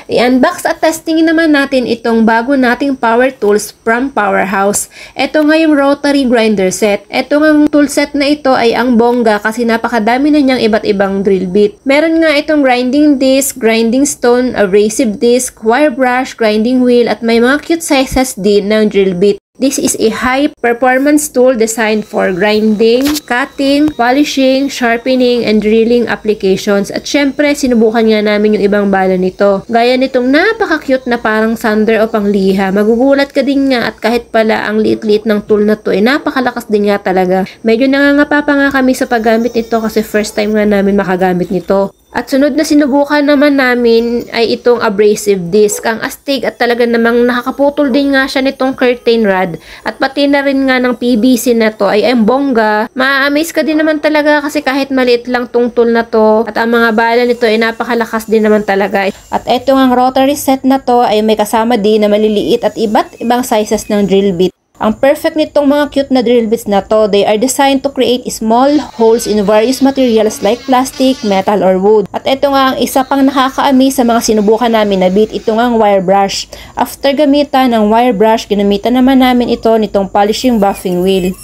I-unbox at testing naman natin itong bago nating power tools from Powerhouse. Ito nga yung rotary grinder set. Ito nga tool set na ito ay ang bongga kasi napakadami na niyang iba't ibang drill bit. Meron nga itong grinding disc, grinding stone, abrasive disc, wire brush, grinding wheel at may mga cute sizes din ng drill bit. This is a high-performance tool designed for grinding, cutting, polishing, sharpening, and drilling applications. At syempre, sinubukan nga namin yung ibang bala nito. Gaya nitong napaka-cute na parang sander o pangliha. Magugulat ka din nga at kahit pala ang liit-liit ng tool na to, napakalakas din nga talaga. Medyo nangangapa pa nga kami sa paggamit nito kasi first time nga namin makagamit nito. At sunod na sinubukan naman namin ay itong abrasive disc. Ang astig at talaga namang nakakaputol din nga siya nitong curtain rod. At pati na rin nga ng PVC na to ay ang bongga. Ma-amaze ka din naman talaga kasi kahit maliit lang tong tool na to. At ang mga bala nito ay napakalakas din naman talaga. At eto ang rotary set na to ay may kasama din na maliliit at iba't ibang sizes ng drill bit. Ang perfect nitong mga cute na drill bits na to, they are designed to create small holes in various materials like plastic, metal, or wood. At ito nga ang isa pang nakaka-amaze sa mga sinubukan namin na bit, ito nga ang wire brush. After gamitan ng wire brush, ginamitan naman namin ito nitong polishing buffing wheel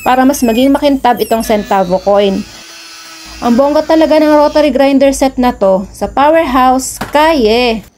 para mas maging makintab itong centavo coin. Ang bongga talaga ng rotary grinder set na to sa Powerhouse, kaya!